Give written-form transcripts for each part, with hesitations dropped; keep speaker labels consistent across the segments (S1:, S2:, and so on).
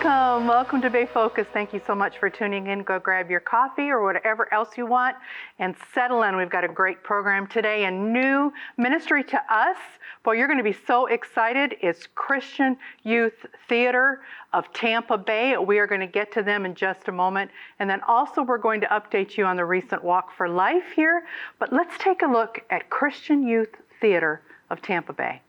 S1: Welcome to Bay Focus. Thank you so much for tuning in. Go grab your coffee or whatever else you want and settle in. We've got a great program today, a new ministry to us. Boy, you're going to be so excited. It's Christian Youth Theater of Tampa Bay. We are going to get to them in just a moment. And then also we're going to update you on the recent Walk for Life here. But let's take a look at Christian Youth Theater of Tampa Bay.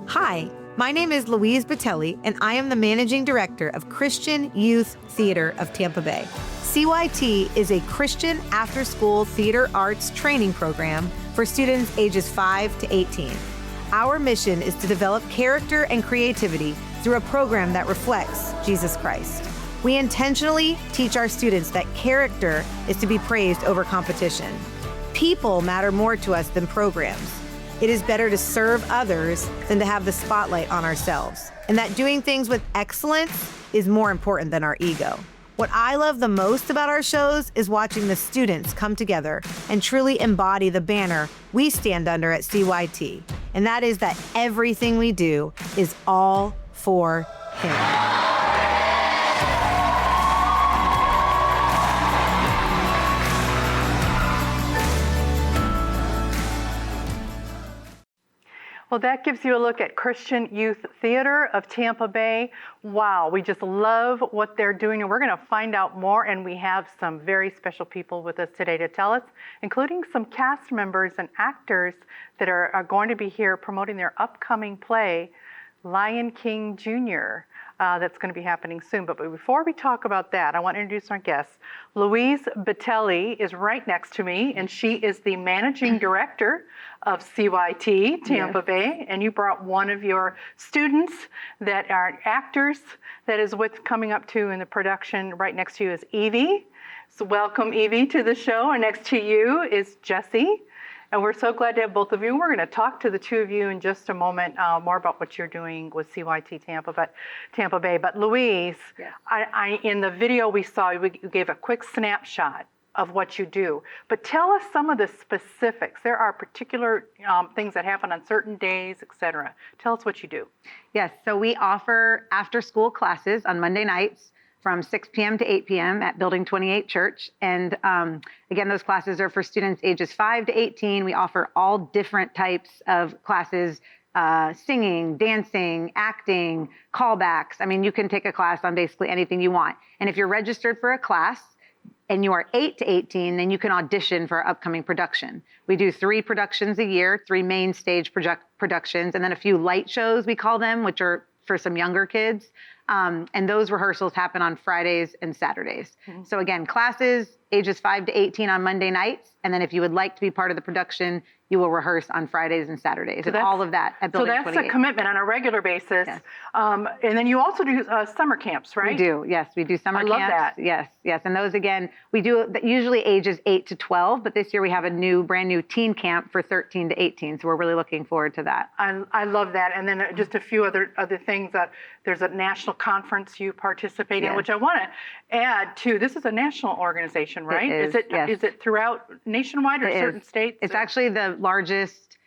S2: Hi, my name is Louise Batelli, and I am the Managing Director of Christian Youth Theater of Tampa Bay. CYT is a Christian after-school theater arts training program for students ages 5 to 18. Our mission is to develop character and creativity through a program that reflects Jesus Christ. We intentionally teach our students that character is to be praised over competition. People matter more to us than programs. It is better to serve others than to have the spotlight on ourselves, and that doing things with excellence is more important than our ego. What I love the most about our shows is watching the students come together and truly embody the banner we stand under at CYT, and that is that everything we do is all for Him.
S1: Well, that gives you a look at Christian Youth Theater of Tampa Bay. Wow, we just love what they're doing, and we're going to find out more, and we have some very special people with us today to tell us, including some cast members and actors that are going to be here promoting their upcoming play, Lion King Jr., that's going to be happening soon. But before we talk about that, I want to introduce our guests. Louise Batelli is right next to me, and she is the Managing Director of CYT Tampa Bay, and you brought one of your students that are actors that is coming up to in the production. Right next to you is Evie. So welcome, Evie, to the show. And next to you is Jesse. And we're so glad to have both of you. We're going to talk to the two of you in just a moment more about what you're doing with CYT Tampa Bay. But Louise, I in the video we saw, you gave a quick snapshot of what you do. But tell us some of the specifics. There are particular things that happen on certain days, etc. Tell us what you do.
S3: Yes, so we offer after-school classes on Monday nights from 6 p.m. to 8 p.m. at Building 28 Church. And again, those classes are for students ages 5 to 18. We offer all different types of classes, singing, dancing, acting, callbacks. I mean, you can take a class on basically anything you want. And if you're registered for a class and you are 8 to 18, then you can audition for our upcoming production. We do 3 productions a year, 3 main stage productions, and then a few light shows, we call them, which are for some younger kids. And those rehearsals happen on Fridays and Saturdays. Mm-hmm. So again, classes ages 5 to 18 on Monday nights. And then if you would like to be part of the production, you will rehearse on Fridays and Saturdays. And all of that at Building 28. So that's
S1: a commitment on a regular basis.
S3: Yes.
S1: And then you also do summer camps, right?
S3: We do, yes. We do summer camps.
S1: I love that.
S3: Yes. And those, again, we do usually ages 8 to 12. But this year we have a brand new teen camp for 13 to 18. So we're really looking forward to that.
S1: I love that. And then just a few other things that there's a national conference you participate in, which I want to add to. This is a national organization, right?
S3: Is
S1: it throughout nationwide or certain states?
S3: It's actually the largest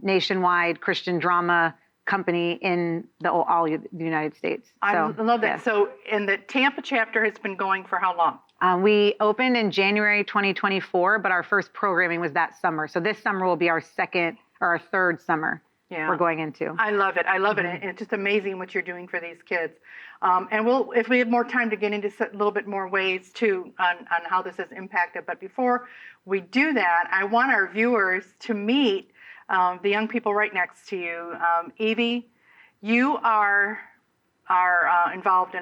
S3: nationwide Christian drama company in all the United States.
S1: I love that. Yes. So, and the Tampa chapter has been going for how long?
S3: We opened in January 2024, but our first programming was that summer. So this summer will be our second or our third summer. Yeah. We're going into.
S1: I love it. And it's just amazing what you're doing for these kids. And if we have more time to get into a little bit more ways too on how this has impacted. But before we do that, I want our viewers to meet the young people right next to you. Evie, you are involved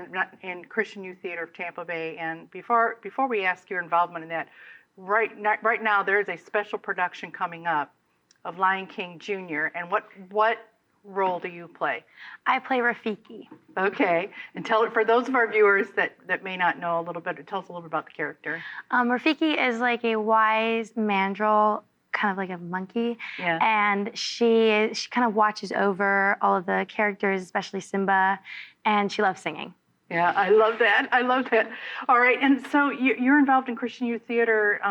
S1: in Christian Youth Theater of Tampa Bay. And before we ask your involvement in that, right now there is a special production coming up of Lion King Jr. And what role do you play?
S4: I play Rafiki.
S1: Okay, and for those of our viewers that may not know a little bit, tell us a little bit about the character.
S4: Rafiki is like a wise mandrill, kind of like a monkey, and she kind of watches over all of the characters, especially Simba, and she loves singing.
S1: Yeah, I love that. All right, and so you're involved in Christian Youth Theater.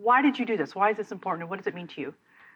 S1: Why did you do this? Why is this important, and what does it mean to you?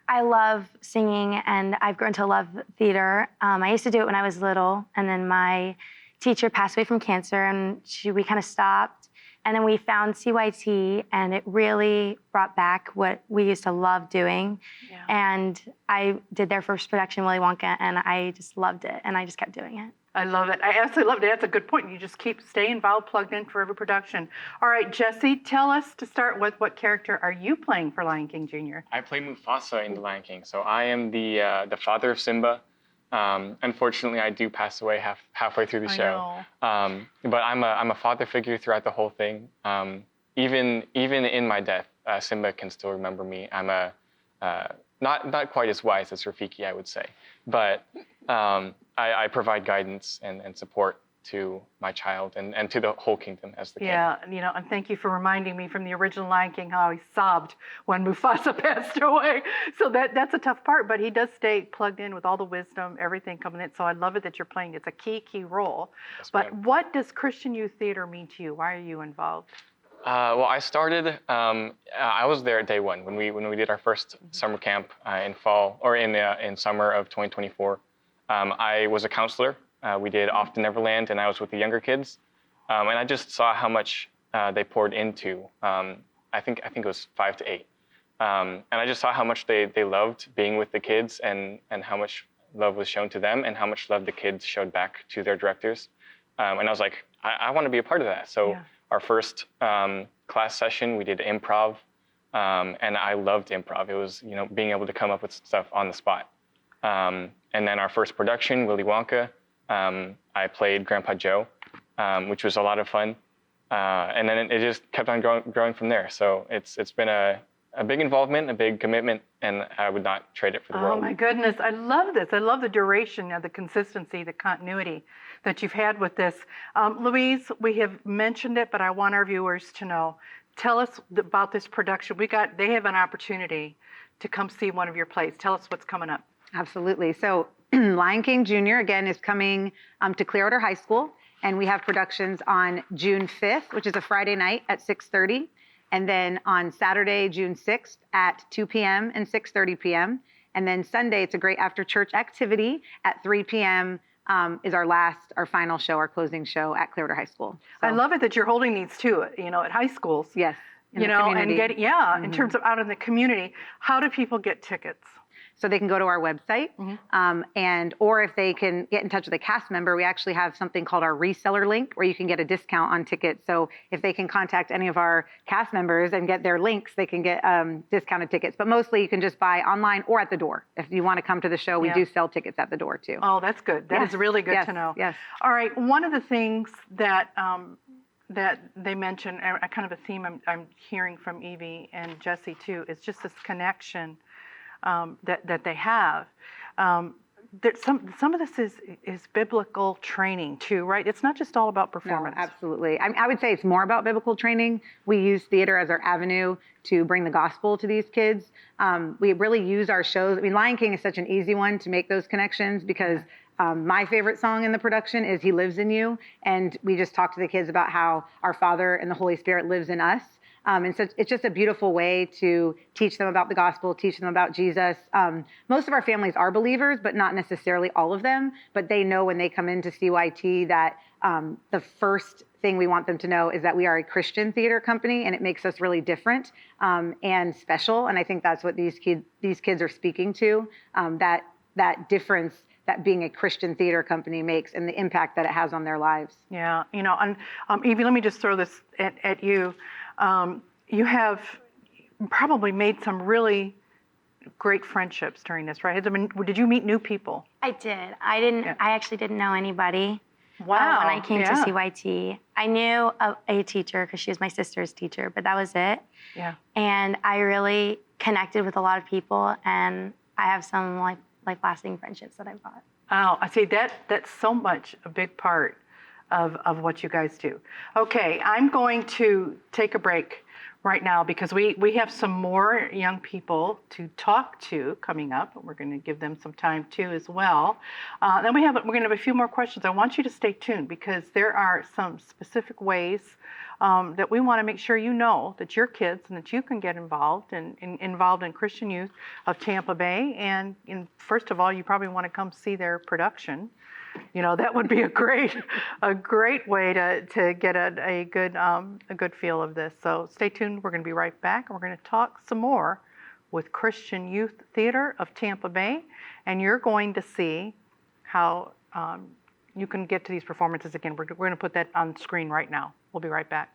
S4: I love singing, and I've grown to love theater. I used to do it when I was little, and then my teacher passed away from cancer, and we kind of stopped. And then we found CYT, and it really brought back what we used to love doing.
S1: Yeah.
S4: And I did their first production, Willy Wonka, and I just loved it, and I just kept doing it.
S1: I love it. I absolutely love it. That's a good point. You just stay involved, plugged in for every production. All right, Jesse, tell us to start with, what character are you playing for Lion King Jr.?
S5: I play Mufasa in The Lion King, so I am the father of Simba. Unfortunately, I do pass away halfway through the show. But I'm a father figure throughout the whole thing. Even in my death, Simba can still remember me. I'm not quite as wise as Rafiki, I would say, but I provide guidance and support to my child and to the whole kingdom as the king.
S1: Yeah, and thank you for reminding me from the original Lion King how he sobbed when Mufasa passed away. So that's a tough part, but he does stay plugged in with all the wisdom, everything coming in. So I love it that you're playing. It's a key role.
S5: Yes,
S1: but
S5: ma'am.
S1: what does Christian Youth Theater mean to you? Why are you involved?
S5: Well, I started. I was there day one when we did our first summer camp in fall or in summer of 2024. I was a counselor. We did Off to Neverland, and I was with the younger kids, and I just saw how much they poured into. I think it was 5 to 8, and I just saw how much they loved being with the kids, and how much love was shown to them, and how much love the kids showed back to their directors. And I was like, I want to be a part of that. So. Yeah. Our first class session, we did improv, and I loved improv. It was, being able to come up with stuff on the spot. And then our first production, Willy Wonka, I played Grandpa Joe, which was a lot of fun. And then it just kept on growing from there. So it's been a big involvement, a big commitment, and I would not trade it for the world.
S1: Oh my goodness, I love this. I love the duration, the consistency, the continuity that you've had with this. Louise, we have mentioned it, but I want our viewers to know. Tell us about this production. They have an opportunity to come see one of your plays. Tell us what's coming up.
S3: Absolutely. So Lion King Jr., again, is coming to Clearwater High School, and we have productions on June 5th, which is a Friday night at 6:30. And then on Saturday, June 6th at 2 p.m. and 6:30 p.m. And then Sunday, it's a great after-church activity at 3 p.m. Is our final show, our closing show at Clearwater High School. So,
S1: I love it that you're holding these too, at high schools.
S3: Yes.
S1: And in terms of out in the community. How do people get tickets?
S3: So they can go to our website, or if they can get in touch with a cast member, we actually have something called our reseller link where you can get a discount on tickets. So if they can contact any of our cast members and get their links, they can get discounted tickets. But mostly you can just buy online or at the door. If you want to come to the show, we do sell tickets at the door too.
S1: Oh, that's good. That is really good to know.
S3: Yes.
S1: All right. One of the things that they mentioned, kind of a theme I'm hearing from Evie and Jesse too, is just this connection that they have. Some of this is biblical training too, right? It's not just all about performance.
S3: No, absolutely. I would say it's more about biblical training. We use theater as our avenue to bring the gospel to these kids. We really use our shows. Lion King is such an easy one to make those connections because my favorite song in the production is He Lives in You. And we just talk to the kids about how our Father and the Holy Spirit lives in us. And so it's just a beautiful way to teach them about the gospel, teach them about Jesus. Most of our families are believers, but not necessarily all of them. But they know when they come into CYT that the first thing we want them to know is that we are a Christian theater company, and it makes us really different and special. And I think that's what these kids are speaking to, that difference that being a Christian theater company makes and the impact that it has on their lives.
S1: Yeah, and Evie, let me just throw this at you. You have probably made some really great friendships during this, right? Did you meet new people?
S4: I did. I actually didn't know anybody.
S1: Wow.
S4: When I came to CYT, I knew a teacher because she was my sister's teacher, but that was it.
S1: Yeah.
S4: And I really connected with a lot of people, and I have some lasting friendships that I've got.
S1: Oh, I see that's so much a big part of what you guys do. Okay, I'm going to take a break right now because we have some more young people to talk to coming up. We're going to give them some time too as well. Then we're going to have a few more questions. I want you to stay tuned because there are some specific ways that we want to make sure you know that your kids and that you can get involved in Christian Youth of Tampa Bay. And first of all, you probably want to come see their production. That would be a great way to get a good feel of this. So stay tuned. We're going to be right back. We're going to talk some more with Christian Youth Theater of Tampa Bay, and you're going to see how you can get to these performances again. We're going to put that on screen right now. We'll be right back.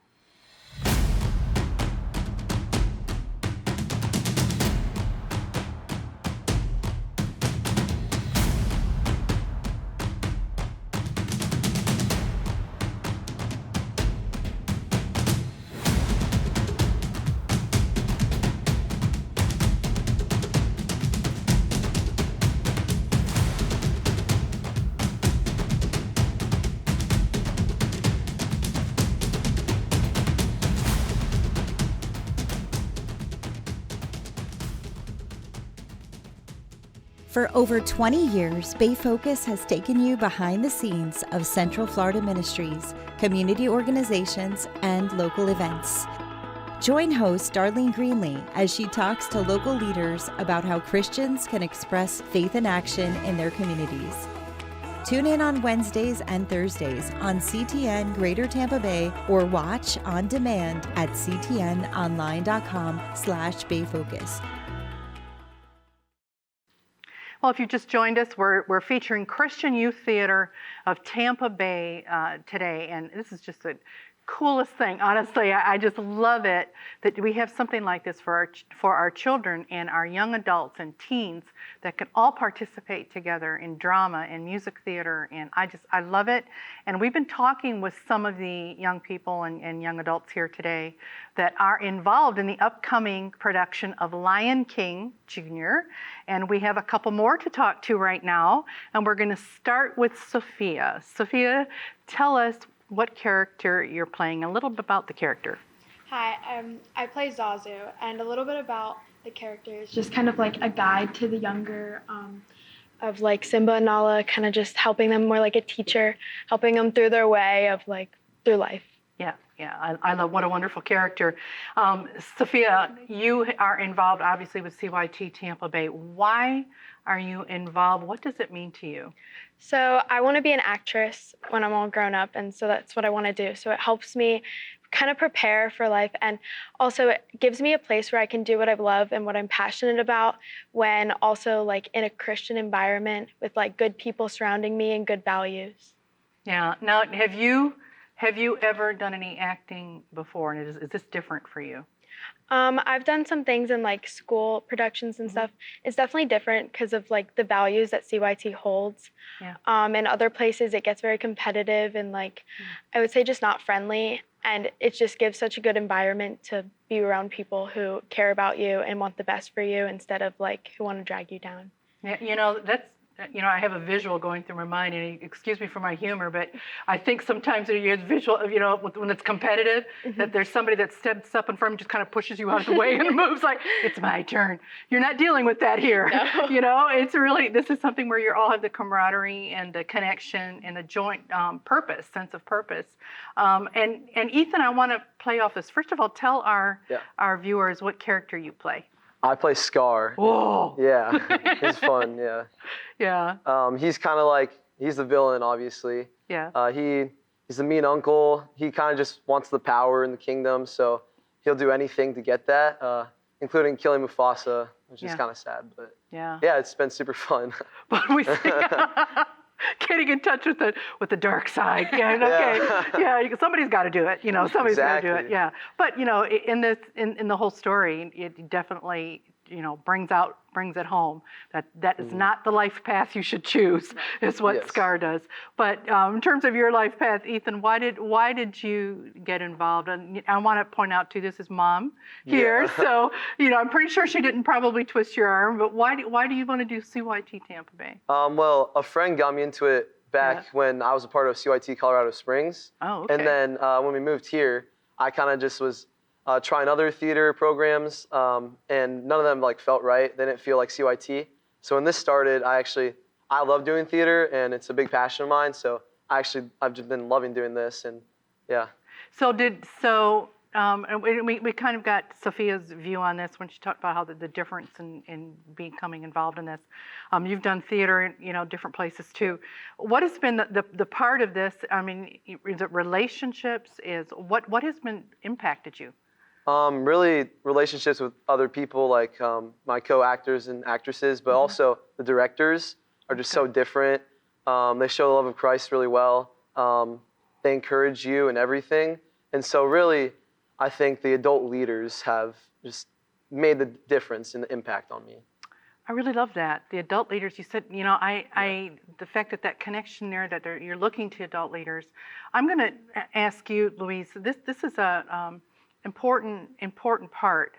S6: For over 20 years, Bay Focus has taken you behind the scenes of Central Florida ministries, community organizations, and local events. Join host Darlene Greenlee as she talks to local leaders about how Christians can express faith in action in their communities. Tune in on Wednesdays and Thursdays on CTN Greater Tampa Bay or watch on demand at ctnonline.com/bayfocus.
S1: Well, if you just joined us, we're featuring Christian Youth Theater of Tampa Bay today, and this is just the coolest thing. Honestly, I just love it that we have something like this for our children and our young adults and teens that can all participate together in drama and music theater, and I love it. And we've been talking with some of the young people and young adults here today that are involved in the upcoming production of Lion King Jr., and we have a couple more to talk to right now, and we're going to start with Sophia. Sophia, tell us what character you're playing, a little bit about the character.
S7: Hi, I play Zazu, and a little bit about the character is just kind of like a guide to the younger of like Simba and Nala, kind of just helping them more like a teacher, helping them through their way of like through life.
S1: Yeah, I love, what a wonderful character. Sophia, you are involved obviously with CYT Tampa Bay. Why are you involved? What does it mean to you?
S7: So I want to be an actress when I'm all grown up, and so that's what I want to do. So it helps me kind of prepare for life, and also it gives me a place where I can do what I love and what I'm passionate about when also like in a Christian environment with like good people surrounding me and good values.
S1: Yeah. Now, have you ever done any acting before, and is this different for you?
S7: I've done some things in like school productions and stuff. It's definitely different because of like the values that CYT holds.
S1: Yeah.
S7: In other places, it gets very competitive and like I would say just not friendly. And it just gives such a good environment to be around people who care about you and want the best for you instead of like who want to drag you down.
S1: Yeah, I have a visual going through my mind, and excuse me for my humor, but I think sometimes you have visual, when it's competitive, that there's somebody that steps up in front and just kind of pushes you out of the way and moves like, it's my turn. You're not dealing with that here. No. It's really, this is something where you all have the camaraderie and the connection and the joint sense of purpose. And Ethan, I want to play off this. First of all, tell our viewers what character you play.
S8: I play Scar.
S1: Whoa.
S8: Yeah, he's fun, yeah.
S1: Yeah.
S8: He's kind of like, he's the villain, obviously.
S1: Yeah.
S8: He's the mean uncle. He kind of just wants the power in the kingdom, so he'll do anything to get that, including killing Mufasa, which is kind of sad, but yeah, it's been super fun.
S1: But we see getting in touch with the dark side. Yeah, okay. Yeah, somebody's got to do it. Somebody's got to do it. Yeah. But in the whole story, it definitely brings it home that is not the life path you should choose. Is what Scar does. But in terms of your life path, Ethan, why did you get involved? And I want to point out too, this is Mom here, so I'm pretty sure she didn't probably twist your arm. But why do you want to do CYT Tampa Bay?
S8: Well, a friend got me into it back when I was a part of CYT Colorado Springs.
S1: Oh, okay.
S8: And then when we moved here, I kind of just was trying other theater programs, and none of them like felt right. They didn't feel like CYT. So when this started, I love doing theater, and it's a big passion of mine. So I've just been loving doing this, and yeah.
S1: And we kind of got Sophia's view on this when she talked about how the difference in becoming involved in this. You've done theater in different places too. What has been the part of this? I mean, is it relationships? What has been impacted you?
S8: Really relationships with other people, like my co-actors and actresses, but also the directors are just so different. They show the love of Christ really well. They encourage you and everything. And so really, I think the adult leaders have just made the difference in the impact on me.
S1: I really love that. The adult leaders, you said, the fact that connection there, that you're looking to adult leaders. I'm going to ask you, Louise, this is a important part.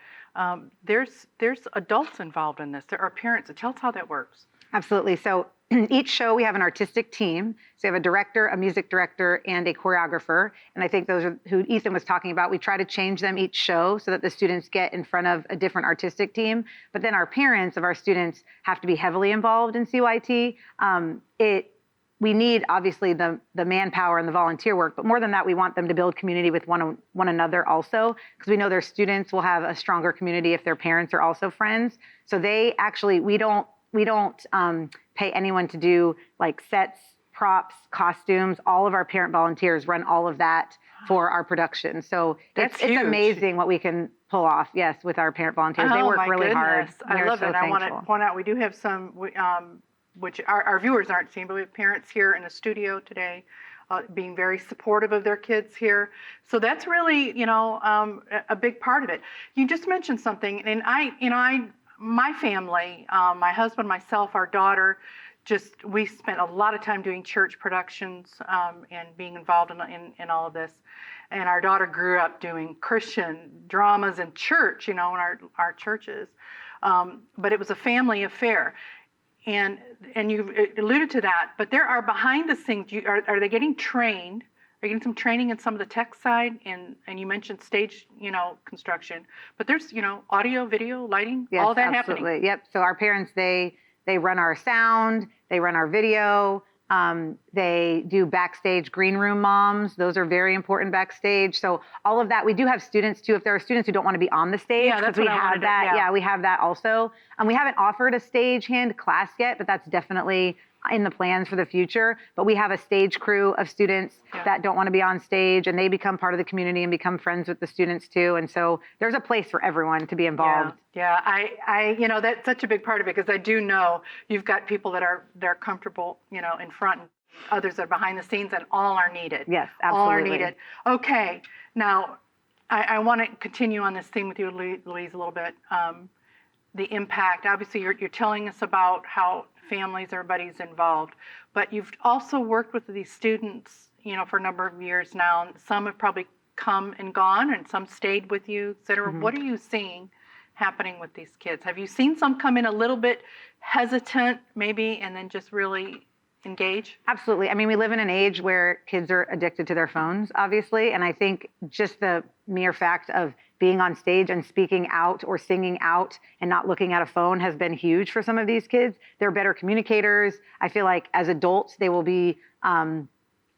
S1: There's adults involved in this. There are parents. Tell us how that works.
S3: Absolutely. So each show we have an artistic team. So we have a director, a music director, and a choreographer. And I think those are who Ethan was talking about. We try to change them each show so that the students get in front of a different artistic team. But then our parents of our students have to be heavily involved in CYT. We need, obviously, the manpower and the volunteer work, but more than that, we want them to build community with one another also, because we know their students will have a stronger community if their parents are also friends. So they actually, we don't pay anyone to do like sets, props, costumes. All of our parent volunteers run all of that for our production. So it's amazing what we can pull off, yes, with our parent volunteers. They work really hard.
S1: I love it. I want to point out, we do have some, which our viewers aren't seeing, but we have parents here in the studio today being very supportive of their kids here. So that's really, a big part of it. You just mentioned something, and my family, my husband, myself, our daughter, we spent a lot of time doing church productions and being involved in all of this. And our daughter grew up doing Christian dramas in church, in our churches. But it was a family affair. And you alluded to that, but there are behind the scenes, are they getting trained? Are you getting some training in some of the tech side? And you mentioned stage, construction, but there's, audio, video, lighting,
S3: yes,
S1: all that
S3: absolutely.
S1: happening.
S3: Yep. So our parents, they run our sound, they run our video, they do backstage green room moms. Those are very important backstage. So all of that, we do have students too. If there are students who don't want to be on the stage,
S1: that's what
S3: we have that. Yeah, we have that also. We haven't offered a stagehand class yet, but that's definitely in the plans for the future. But we have a stage crew of students that don't want to be on stage, and they become part of the community and become friends with the students too. And so there's a place for everyone to be involved.
S1: Yeah. I that's such a big part of it, because I do know you've got people they're comfortable, in front, and others that are behind the scenes, and all are needed.
S3: Yes, absolutely.
S1: All are needed. Okay. Now, I want to continue on this theme with you, Louise, a little bit. The impact. Obviously, you're telling us about how families, everybody's involved, but you've also worked with these students, for a number of years now. And some have probably come and gone, and some stayed with you, et cetera. What are you seeing happening with these kids? Have you seen some come in a little bit hesitant, maybe, and then just really engage?
S3: Absolutely. I mean, we live in an age where kids are addicted to their phones, obviously. And I think just the mere fact of being on stage and speaking out or singing out and not looking at a phone has been huge for some of these kids. They're better communicators. I feel like as adults, they will be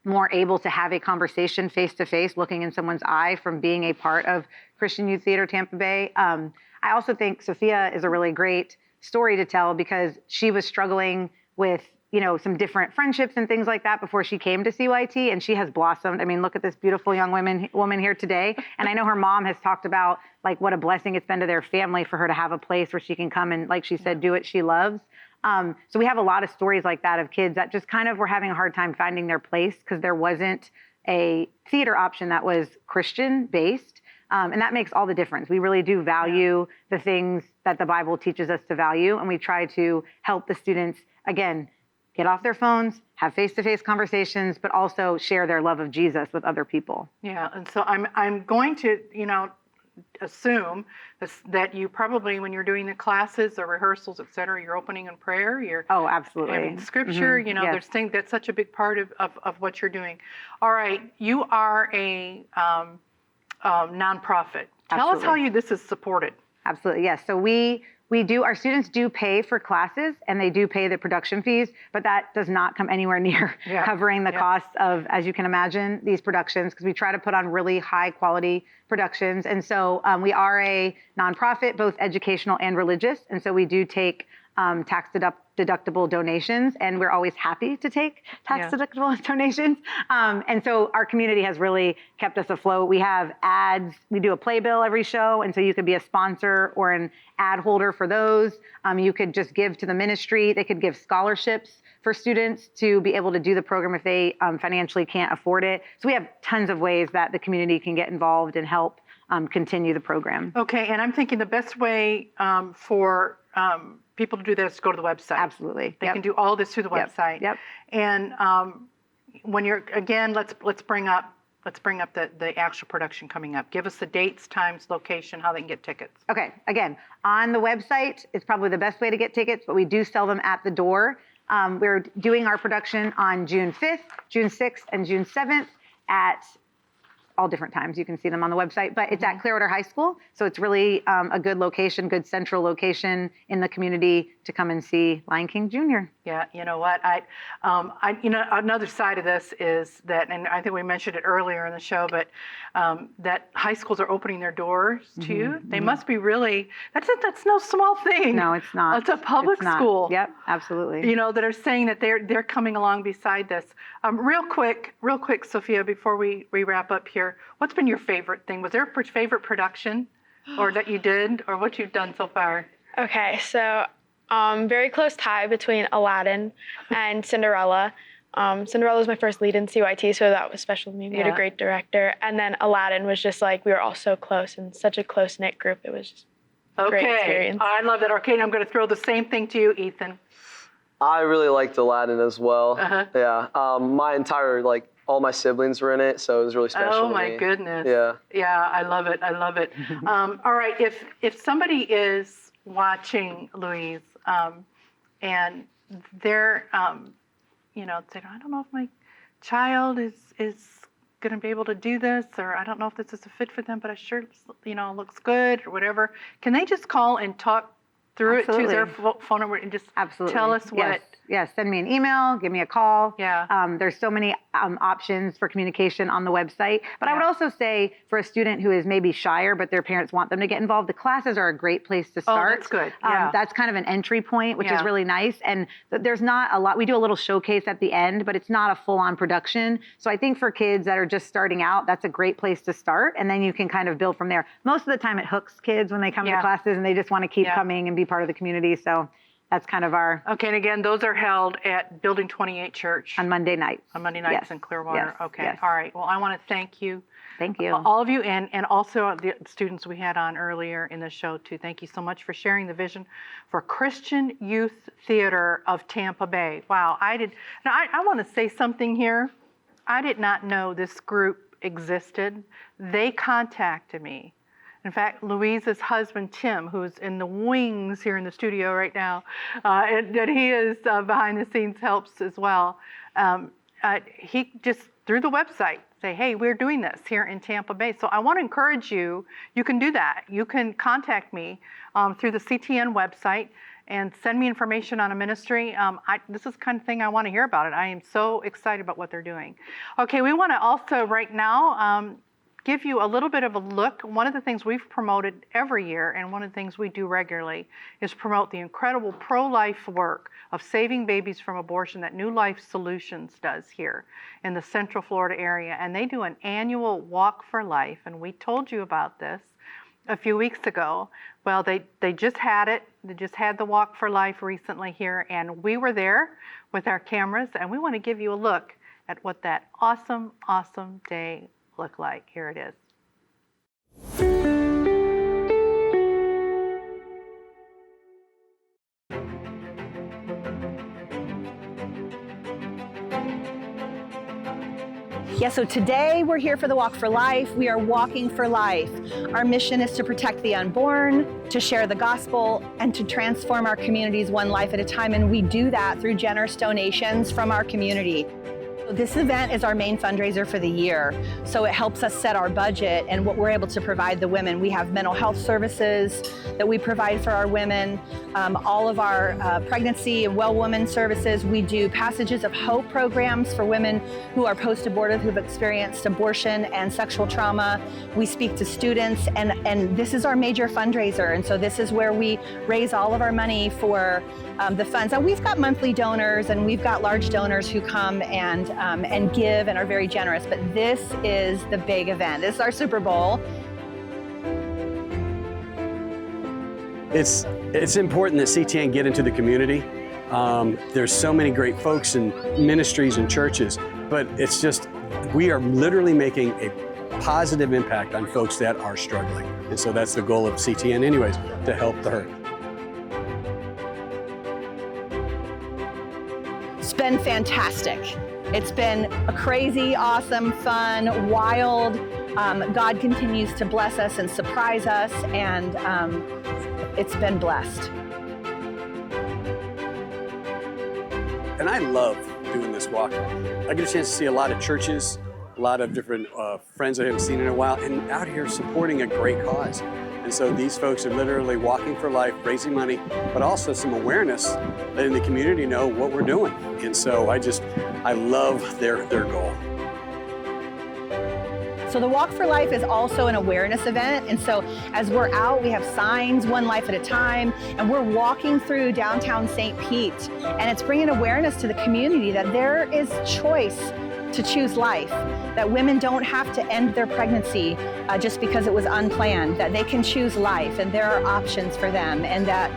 S3: more able to have a conversation face-to-face, looking in someone's eye from being a part of Christian Youth Theater Tampa Bay. I also think Sophia is a really great story to tell, because she was struggling with some different friendships and things like that before she came to CYT, and she has blossomed. I mean, look at this beautiful young woman here today. And I know her mom has talked about like what a blessing it's been to their family for her to have a place where she can come and, like she said, do what she loves. So we have a lot of stories like that of kids that just kind of were having a hard time finding their place because there wasn't a theater option that was Christian based. And that makes all the difference. We really do value the things that the Bible teaches us to value. And we try to help the students, again, get off their phones, have face-to-face conversations, but also share their love of Jesus with other people.
S1: Yeah, and so I'm going to, assume that you probably, when you're doing the classes or rehearsals, et cetera, you're opening in prayer.
S3: Absolutely.
S1: Scripture, there's things that's such a big part of what you're doing. All right, you are a nonprofit. Tell us how this is supported.
S3: Absolutely, yes. So our students do pay for classes and they do pay the production fees, but that does not come anywhere near covering the costs of, as you can imagine, these productions, because we try to put on really high quality productions. And so we are a nonprofit, both educational and religious. And so we do take tax deductible donations, and we're always happy to take tax deductible donations. And so our community has really kept us afloat. We have ads. We do a playbill every show, and so you could be a sponsor or an ad holder for those. You could just give to the ministry. They could give scholarships for students to be able to do the program if they financially can't afford it. So we have tons of ways that the community can get involved and help continue the program.
S1: Okay, and I'm thinking the best way for people to do this is go to the website.
S3: Absolutely.
S1: They can do all this through the website.
S3: Yep.
S1: And when you're, again, let's bring up the actual production coming up. Give us the dates, times, location, how they can get tickets.
S3: Okay, again, on the website, it's probably the best way to get tickets, but we do sell them at the door. We're doing our production on June 5th, June 6th, and June 7th at all different times. You can see them on the website, but it's at Clearwater High School. So it's really a good location, good central location in the community to come and see Lion King Jr.
S1: Yeah, you know what? Another side of this is that, and I think we mentioned it earlier in the show, but that high schools are opening their doors to you. They must be really, that's no small thing.
S3: No, it's not.
S1: It's a public school.
S3: Yep, absolutely.
S1: That are saying that they're coming along beside this. Real quick, Sophia, before we wrap up here, what's been your favorite thing? Was there a favorite production or that you did or what you've done so far?
S7: Okay, so very close tie between Aladdin and Cinderella. Cinderella was my first lead in CYT, so that was special to me. We had a great director. And then Aladdin was just like, we were all so close and such a close-knit group. It was just a great experience.
S1: I love that. Okay, I'm going to throw the same thing to you, Ethan.
S8: I really liked Aladdin as well. Yeah, my entire, all my siblings were in it, so it was really special to me.
S1: Oh my goodness.
S8: Yeah,
S1: I love it. All right, if somebody is watching, Louise, and they're, saying, I don't know if my child is going to be able to do this, or I don't know if this is a fit for them, but I sure, looks good or whatever. Can they just call and talk through it to their phone number and just tell us what?
S3: Yes, send me an email, give me a call.
S1: Yeah.
S3: There's so many options for communication on the website. But I would also say for a student who is maybe shyer, but their parents want them to get involved, the classes are a great place to start.
S1: Oh, that's good. Yeah.
S3: That's kind of an entry point, which is really nice. And there's not a lot. We do a little showcase at the end, but it's not a full-on production. So I think for kids that are just starting out, that's a great place to start. And then you can kind of build from there. Most of the time it hooks kids when they come to classes and they just want to keep coming and be part of the community. So that's kind of our...
S1: Okay, and again, those are held at Building 28 Church.
S3: On Monday nights.
S1: On Monday nights in Clearwater.
S3: Yes.
S1: Okay,
S3: Yes.
S1: All right. Well, I want to thank you.
S3: Thank you.
S1: All of you, and also the students we had on earlier in the show, too. Thank you so much for sharing the vision for Christian Youth Theater of Tampa Bay. Wow, I want to say something here. I did not know this group existed. They contacted me. In fact, Louise's husband, Tim, who's in the wings here in the studio right now, that he is behind the scenes helps as well. He just, through the website, say, hey, we're doing this here in Tampa Bay. So I want to encourage you, you can do that. You can contact me through the CTN website and send me information on a ministry. This is the kind of thing I want to hear about it. I am so excited about what they're doing. Okay, we want to also right now, give you a little bit of a look. One of the things we've promoted every year, and one of the things we do regularly, is promote the incredible pro-life work of saving babies from abortion that New Life Solutions does here in the Central Florida area. And they do an annual Walk for Life, and we told you about this a few weeks ago. Well, they just had it. They just had the Walk for Life recently here, and we were there with our cameras, and we want to give you a look at what that awesome, awesome day look like. Here it is.
S9: Yeah, so today we're here for the Walk for Life. We are walking for life. Our mission is to protect the unborn, to share the gospel, and to transform our communities one life at a time. And we do that through generous donations from our community. this event is our main fundraiser for the year. So it helps us set our budget and what we're able to provide the women. We have mental health services that we provide for our women, all of our pregnancy and well woman services. We do Passages of Hope programs for women who are post-abortive, who've experienced abortion and sexual trauma. We speak to students, and this is our major fundraiser. And so this is where we raise all of our money for the funds. And we've got monthly donors and we've got large donors who come and give and are very generous. But this is the big event. This is our Super Bowl.
S10: It's important that CTN get into the community. There's so many great folks and ministries and churches, but it's just, we are literally making a positive impact on folks that are struggling. And so that's the goal of CTN anyways, to help the hurt.
S9: It's been fantastic. It's been a crazy, awesome, fun, wild. God continues to bless us and surprise us, and it's been blessed.
S10: And I love doing this walk. I get a chance to see a lot of churches, a lot of different friends I haven't seen in a while, and out here supporting a great cause. And so these folks are literally walking for life, raising money, but also some awareness, letting the community know what we're doing. And so I love their goal.
S9: So the Walk for Life is also an awareness event. And so as we're out, we have signs, one life at a time, and we're walking through downtown St. Pete. And it's bringing awareness to the community that there is choice to choose life, that women don't have to end their pregnancy just because it was unplanned, that they can choose life and there are options for them, and that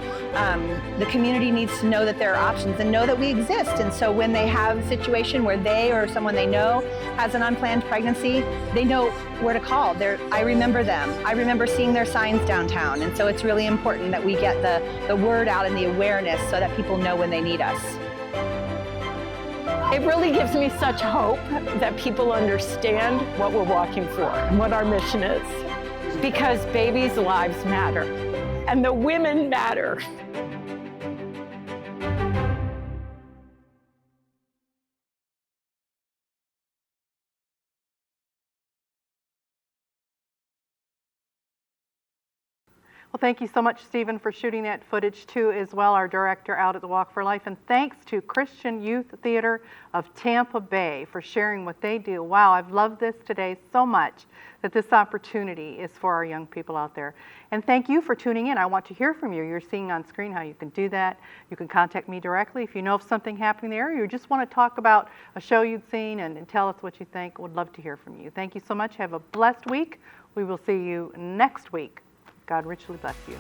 S9: the community needs to know that there are options and know that we exist. And so when they have a situation where they or someone they know has an unplanned pregnancy, they know where to call. I remember them. I remember seeing their signs downtown. And so it's really important that we get the word out and the awareness so that people know when they need us.
S11: It really gives me such hope that people understand what we're walking for and what our mission is. Because babies' lives matter, and the women matter.
S1: Well, thank you so much, Stephen, for shooting that footage too, as well, our director out at the Walk for Life. And thanks to Christian Youth Theater of Tampa Bay for sharing what they do. Wow, I've loved this today so much, that this opportunity is for our young people out there. And thank you for tuning in. I want to hear from you. You're seeing on screen how you can do that. You can contact me directly if you know of something happening there, or you just want to talk about a show you've seen and tell us what you think. Would love to hear from you. Thank you so much. Have a blessed week. We will see you next week. God richly bless you.